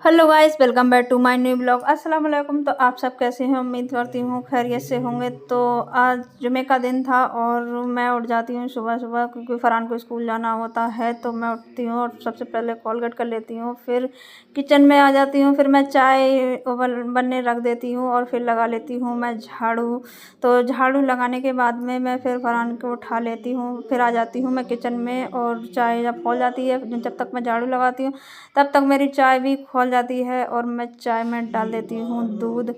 Hello guys, welcome back to my new blog. अस्सलाम वालेकुम। तो आप सब कैसे हैं? उम्मीद करती हूँ खैरियत से होंगे। तो आज जुमे का दिन था और मैं उठ जाती हूँ सुबह सुबह, क्योंकि फ़रहान को स्कूल जाना होता है। तो मैं उठती हूँ और सबसे पहले कोलगेट कर लेती हूँ, फिर किचन में आ जाती हूँ, फिर मैं चाय बनने रख देती हूँ और फिर लगा लेती हूँ मैं झाड़ू। तो झाड़ू लगाने के बाद में मैं फिर फ़रहान को उठा लेती हूँ, फिर आ जाती हूँ मैं किचन में। और चाय जब खौल जाती है, जब तक मैं झाड़ू लगाती हूँ तब तक मेरी चाय भी खौल जाती है और मैं चाय में डाल देती हूँ दूध।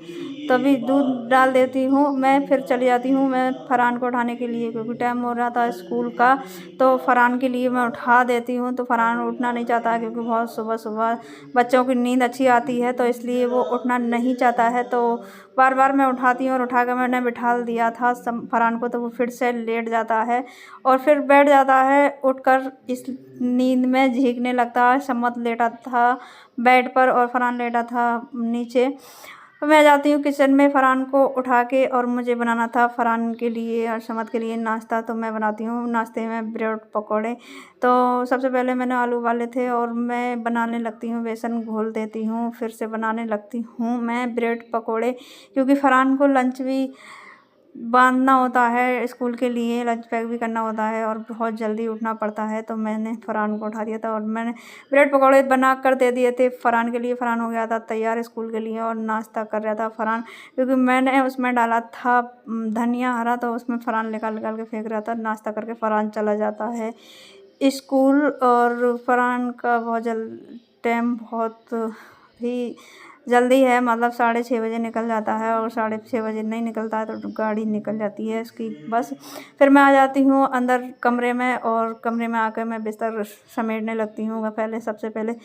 तभी दूध डाल देती हूँ मैं, फिर चली जाती हूँ मैं फ़रहान को उठाने के लिए, क्योंकि टाइम हो रहा था स्कूल का। तो फ़रहान के लिए मैं उठा देती हूँ। तो फ़रहान उठना नहीं चाहता है, क्योंकि बहुत सुबह सुबह बच्चों की नींद अच्छी आती है, तो इसलिए वो उठना नहीं चाहता है। तो बार बार मैं उठाती हूँ और उठा कर मैंने बिठा दिया था फ़रहान को, तो वो फिर से लेट जाता है और फिर बैठ जाता है उठकर। इस नींद में झींकने लगता है। सम्मत लेटा था बेड पर और फ़रहान लेटा था नीचे। तो मैं जाती हूँ किचन में फ़रहान को उठा के, और मुझे बनाना था फ़रहान के लिए और सम्मत के लिए नाश्ता। तो मैं बनाती हूँ नाश्ते में ब्रेड पकौड़े। तो सबसे पहले मैंने आलू उबाले थे और मैं बनाने लगती हूँ, बेसन घोल देती हूँ, फिर से बनाने लगती हूँ मैं ब्रेड पकौड़े, क्योंकि फ़रहान को लंच भी बाँधना होता है, स्कूल के लिए लंच पैक भी करना होता है और बहुत जल्दी उठना पड़ता है। तो मैंने फ़रहान को उठा दिया था और मैंने ब्रेड पकौड़े बना कर दे दिए थे फ़रहान के लिए। फ़रहान हो गया था तैयार स्कूल के लिए और नाश्ता कर रहा था फ़रहान, क्योंकि मैंने उसमें डाला था धनिया हरा, तो उसमें फ़रहान निकाल निकाल के फेंक रहा था। नाश्ता करके फ़रहान चला जाता है स्कूल। और फ़रहान का बहुत टाइम बहुत ही जल्दी है, मतलब 6:30 बजे निकल जाता है और 6:30 बजे नहीं निकलता है तो गाड़ी निकल जाती है उसकी बस। फिर मैं आ जाती हूँ अंदर कमरे में और कमरे में आकर मैं बिस्तर समेटने लगती हूँ। मैं पहले सबसे पहले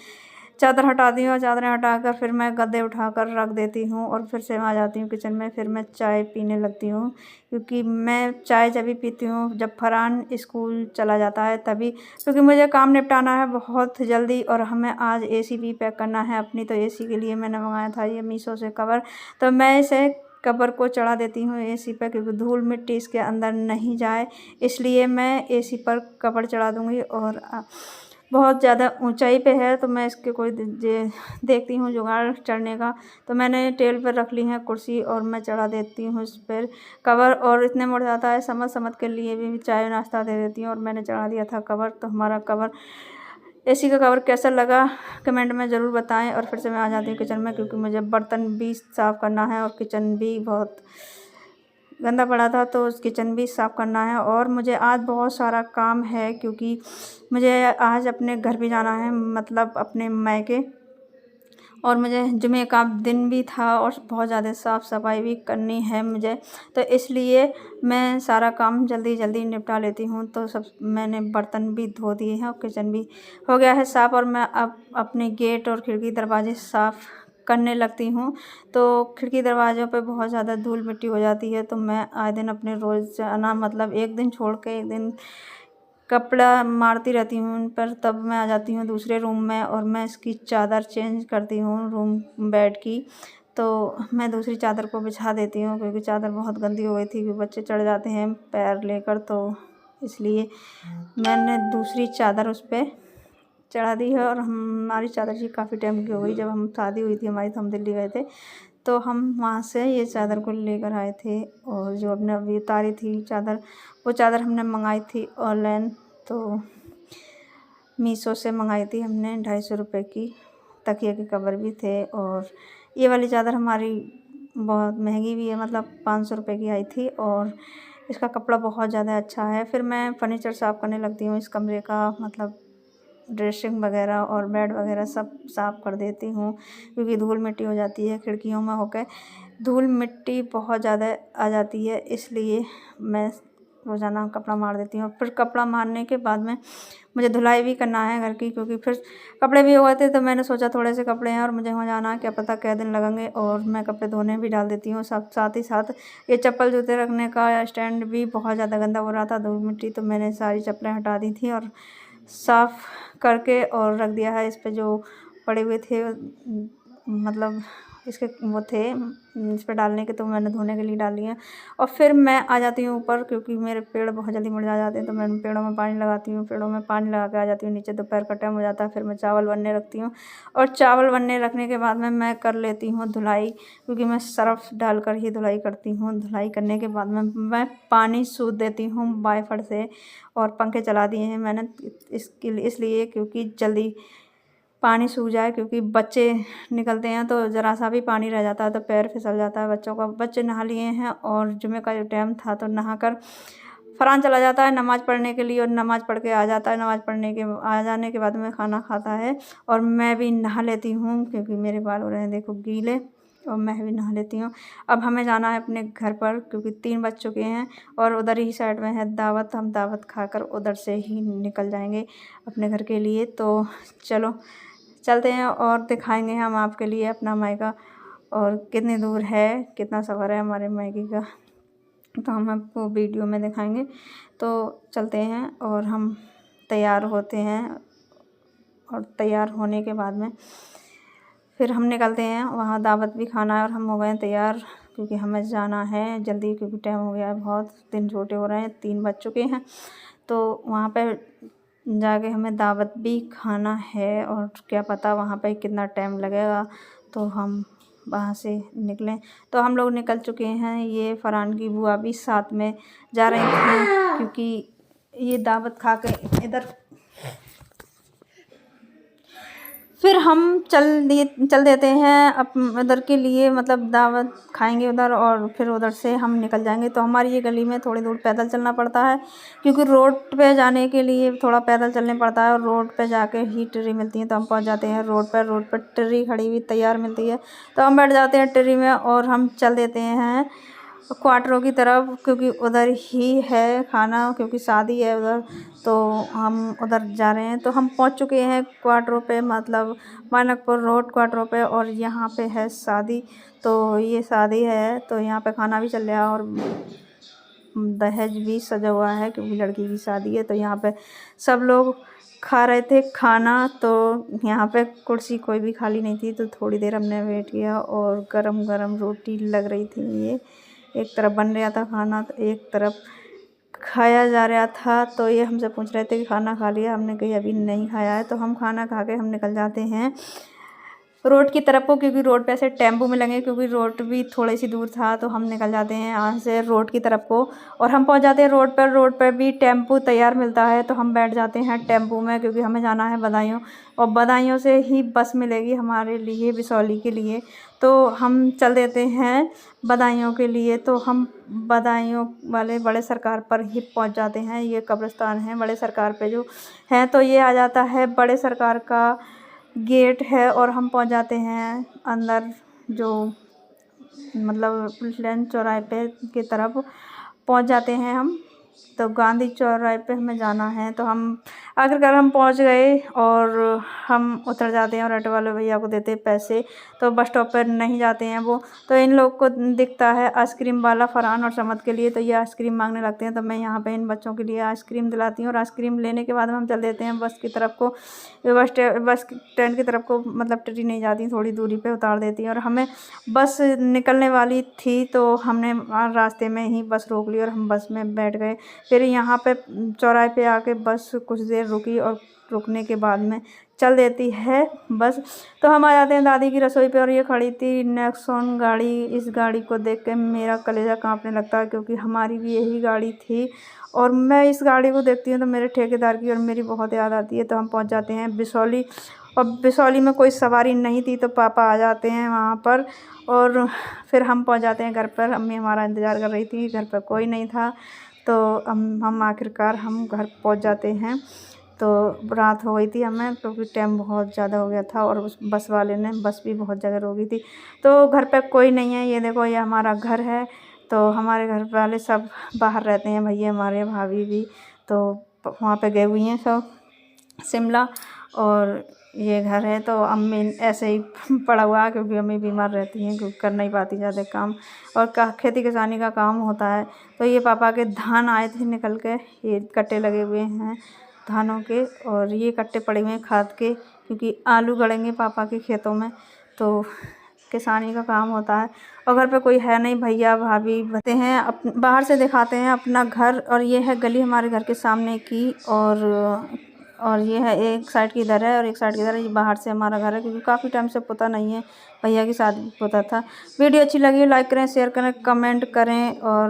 चादर हटाती हूँ और चादरें हटाकर फिर मैं गद्दे उठाकर रख देती हूँ और फिर से मैं आ जाती हूँ किचन में। फिर मैं चाय पीने लगती हूँ, क्योंकि मैं चाय जब भी पीती हूँ जब फ़रहान स्कूल चला जाता है तभी, क्योंकि मुझे काम निपटाना है बहुत जल्दी और हमें आज एसी भी पैक करना है अपनी। तो एसी के लिए मैंने मंगाया था ये मीशो से कवर। तो मैं इसे कवर को चढ़ा देती हूँ एसी पर, क्योंकि धूल मिट्टी इसके अंदर नहीं जाए, इसलिए मैं एसी पर कवर चढ़ा दूँगी। और बहुत ज़्यादा ऊंचाई पे है, तो मैं इसके कोई देखती हूँ जुगाड़ चढ़ने का। तो मैंने टेबल पर रख ली है कुर्सी और मैं चढ़ा देती हूँ इस पर कवर। और इतने मुड़ जाता है, समझ समझ के लिए भी चाय नाश्ता दे देती हूँ और मैंने चढ़ा दिया था कवर। तो हमारा कवर एसी का कवर कैसा लगा कमेंट में ज़रूर बताएं। और फिर से मैं आ जाती हूँ किचन में, क्योंकि मुझे बर्तन भी साफ़ करना है और किचन भी बहुत गंदा पड़ा था, तो उस किचन भी साफ़ करना है। और मुझे आज बहुत सारा काम है, क्योंकि मुझे आज अपने घर भी जाना है, मतलब अपने मायके। और मुझे जुमे का दिन भी था और बहुत ज़्यादा साफ़ सफाई भी करनी है मुझे, तो इसलिए मैं सारा काम जल्दी जल्दी निपटा लेती हूँ। तो सब मैंने बर्तन भी धो दिए हैं और किचन भी हो गया है साफ़, और मैं अब अपने गेट और खिड़की दरवाजे साफ़ करने लगती हूँ। तो खिड़की दरवाज़ों पे बहुत ज़्यादा धूल मिट्टी हो जाती है, तो मैं आए दिन अपने रोज़ाना, मतलब एक दिन छोड़ के एक दिन कपड़ा मारती रहती हूँ उन पर। तब मैं आ जाती हूँ दूसरे रूम में और मैं इसकी चादर चेंज करती हूँ रूम बेड की। तो मैं दूसरी चादर को बिछा देती हूँ, क्योंकि चादर बहुत गंदी हो गई थी, क्योंकि बच्चे चढ़ जाते हैं पैर लेकर, तो इसलिए मैंने दूसरी चादर उस पर चढ़ा दी है। और हमारी चादर जी काफ़ी टाइम की हो गई, जब हम शादी हुई थी हमारी तो हम दिल्ली गए थे, तो हम वहाँ से ये चादर को लेकर आए थे। और जो हमने अभी उतारी थी चादर, वो चादर हमने मंगाई थी ऑनलाइन, तो मीशो से मंगाई थी हमने 250 रुपये की। तकिए के कवर भी थे, और ये वाली चादर हमारी बहुत महंगी भी है, मतलब 500 रुपये की आई थी, और इसका कपड़ा बहुत ज़्यादा अच्छा है। फिर मैं फर्नीचर साफ़ करने लगती हूँ इस कमरे का, मतलब ड्रेसिंग वगैरह और बेड वगैरह सब साफ़ कर देती हूँ, क्योंकि धूल मिट्टी हो जाती है खिड़कियों में होकर, धूल मिट्टी बहुत ज़्यादा आ जाती है, इसलिए मैं रोज़ाना कपड़ा मार देती हूँ। फिर कपड़ा मारने के बाद में मुझे धुलाई भी करना है घर की, क्योंकि फिर कपड़े भी हो गए थे, तो मैंने सोचा थोड़े से कपड़े हैं और मुझे वहाँ जाना है, क्या पता कै दिन लगेंगे, और मैं कपड़े धोने भी डाल देती हूँ। साथ ही साथ ये चप्पल जूते रखने का स्टैंड भी बहुत ज़्यादा गंदा हो रहा था, धूल मिट्टी, तो मैंने सारी चप्पलें हटा दी थी और साफ़ करके और रख दिया है। इस पे जो पड़े हुए थे, मतलब इसके वो थे इस पर डालने के, तो मैंने धोने के लिए डाल लिए। और फिर मैं आ जाती हूँ ऊपर, क्योंकि मेरे पेड़ बहुत जल्दी मुरझा जाते हैं, तो मैं पेड़ों में पानी लगाती हूँ। पेड़ों में पानी लगा के आ जाती हूँ नीचे। दोपहर का टाइम हो जाता है, फिर मैं चावल बनने रखती हूँ। और चावल बनने रखने के बाद में मैं कर लेती हूँ धुलाई, क्योंकि मैं सर्फ़ डालकर ही धुलाई करती हूँ। धुलाई करने के बाद में मैं पानी सूख देती हूँ वाइपर से, और पंखे चला दिए हैं मैंने इसलिए क्योंकि जल्दी पानी सूख जाए, क्योंकि बच्चे निकलते हैं तो ज़रा सा भी पानी रह जाता है तो पैर फिसल जाता है बच्चों का। बच्चे नहा लिए हैं, और जुमे का जो टाइम था तो नहाकर फ़रहान चला जाता है नमाज़ पढ़ने के लिए, और नमाज़ पढ़ के आ जाता है। नमाज़ पढ़ने के आ जाने के बाद में खाना खाता है, और मैं भी नहा लेती हूँ, क्योंकि मेरे बाल हो रहे हैं देखो गीले, और मैं भी नहा लेती हूँ। अब हमें जाना है अपने घर पर, क्योंकि 3 बज चुके हैं, और उधर ही साइड में है दावत। हम दावत खाकर उधर से ही निकल जाएंगे अपने घर के लिए। तो चलो चलते हैं, और दिखाएंगे हम आपके लिए अपना मायका, और कितनी दूर है, कितना सफ़र है हमारे मायके का, तो हम आपको वीडियो में दिखाएंगे। तो चलते हैं और हम तैयार होते हैं, और तैयार होने के बाद में फिर हम निकलते हैं। वहाँ दावत भी खाना है, और हम हो गए तैयार, क्योंकि हमें जाना है जल्दी, क्योंकि टाइम हो गया है बहुत, दिन छोटे हो रहे हैं, 3 बज चुके हैं। तो वहाँ पे जाके हमें दावत भी खाना है, और क्या पता वहाँ पे कितना टाइम लगेगा, तो हम वहाँ से निकलें। तो हम लोग निकल चुके हैं। ये फ़रहान की बुआ भी साथ में जा रही थी, क्योंकि ये दावत खा के इधर फिर हम चल देते हैं उधर के लिए, मतलब दावत खाएंगे उधर, और फिर उधर से हम निकल जाएंगे। तो हमारी ये गली में थोड़ी दूर पैदल चलना पड़ता है, क्योंकि रोड पे जाने के लिए थोड़ा पैदल चलने पड़ता है, और रोड पे जाके ही ट्री मिलती है, तो हम पहुंच जाते हैं रोड पर। रोड पर ट्री खड़ी हुई तैयार मिलती है, तो हम बैठ जाते हैं ट्री में, और हम चल देते हैं क्वार्टरों की तरफ, क्योंकि उधर ही है खाना, क्योंकि शादी है उधर, तो हम उधर जा रहे हैं। तो हम पहुंच चुके हैं क्वार्टरों पे, मतलब मानकपुर रोड क्वार्टरों पे, और यहाँ पे है शादी। तो ये शादी है, तो यहाँ पे खाना भी चल रहा है, और दहेज भी सजा हुआ है, क्योंकि लड़की की शादी है। तो यहाँ पे सब लोग खा रहे थे खाना, तो यहाँ पे कुर्सी कोई भी खाली नहीं थी, तो थोड़ी देर हमने वेट किया, और गरम गरम रोटी लग रही थी। ये एक तरफ बन रहा था खाना, तो एक तरफ खाया जा रहा था। तो ये हमसे पूछ रहे थे कि खाना खा लिया, हमने कही अभी नहीं खाया है। तो हम खाना खा के हम निकल जाते हैं रोड की तरफ को, क्योंकि रोड पे ऐसे टेम्पो मिलेंगे, क्योंकि रोड भी थोड़ी सी दूर था। तो हम निकल जाते हैं यहाँ से रोड की तरफ को, और हम पहुँच जाते हैं रोड पर। रोड पर भी टेम्पो तैयार मिलता है, तो हम बैठ जाते हैं टेम्पो में, क्योंकि हमें जाना है बदायूं, और बदायूं से ही बस मिलेगी हमारे लिए बिसौली के लिए। तो हम चल देते हैं बदायूं के लिए। तो हम बदायूं वाले बड़े सरकार पर ही पहुंच जाते हैं। ये कब्रिस्तान है बड़े सरकार पे जो है, तो ये आ जाता है बड़े सरकार का गेट है, और हम पहुंच जाते हैं अंदर, जो मतलब पुलिस चौराहे पे की तरफ पहुंच जाते हैं हम। तो गांधी चौराहे पे हमें जाना है, तो हम आखिरकार हम पहुंच गए, और हम उतर जाते हैं, और ऑटो वाले भैया को देते हैं पैसे। तो बस स्टॉप पर नहीं जाते हैं वो, तो इन लोग को दिखता है आइसक्रीम वाला फ़रहान और समद के लिए, तो ये आइसक्रीम मांगने लगते हैं। तो मैं यहाँ पे इन बच्चों के लिए आइसक्रीम दिलाती हूँ, और आइसक्रीम लेने के बाद हम चल देते हैं बस की तरफ को। बस स्टैंड की तरफ को, मतलब ट्रेन नहीं जाती, थोड़ी दूरी पे उतार देती है, और हमें बस निकलने वाली थी, तो हमने रास्ते में ही बस रोक ली, और हम बस में बैठ गए। फिर यहाँ पे चौराहे पे आके बस कुछ देर रुकी, और रुकने के बाद में चल देती है बस। तो हम आ जाते हैं दादी की रसोई पे, और ये खड़ी थी नेक्सॉन गाड़ी। इस गाड़ी को देख के मेरा कलेजा कांपने लगता है, क्योंकि हमारी भी यही गाड़ी थी, और मैं इस गाड़ी को देखती हूँ तो मेरे ठेकेदार की और मेरी बहुत याद आती है। तो हम पहुँच जाते हैं बिसौली, और बिसौली में कोई सवारी नहीं थी, तो पापा आ जाते हैं वहाँ पर, और फिर हम पहुँच जाते हैं घर पर। अम्मी हमारा इंतज़ार कर रही थी, घर पर कोई नहीं था। तो हम आखिरकार हम घर पहुँच जाते हैं। तो रात हो गई थी हमें, क्योंकि टाइम बहुत ज़्यादा हो गया था, और उस बस वाले ने बस भी बहुत जगह रोकी थी। तो घर पे कोई नहीं है। ये देखो, ये हमारा घर है। तो हमारे घर वाले सब बाहर रहते हैं, भैया हमारे, भाभी भी, तो वहाँ पे गए हुई हैं सब शिमला। और ये घर है, तो अम्मी ऐसे ही पड़ा हुआ है, क्योंकि अम्मी बीमार रहती हैं, क्योंकि कर नहीं पाती ज़्यादा काम, और खेती किसानी का काम होता है। तो ये पापा के धान आए थे निकल के, ये कट्टे लगे हुए हैं धानों के, और ये कट्टे पड़े हुए हैं खाद के, क्योंकि आलू गड़ेंगे पापा के खेतों में। तो किसानी का काम होता है। और घर पे कोई है नहीं, भैया भाभी बते हैं। बाहर से दिखाते हैं अपना घर, और ये है गली हमारे घर के सामने की। और ये है एक साइड की इधर है और एक साइड की इधर है। ये बाहर से हमारा घर है, क्योंकि काफ़ी टाइम से पुता नहीं है। भैया की शादी पुता था। वीडियो अच्छी लगी लाइक करें, शेयर करें, कमेंट करें और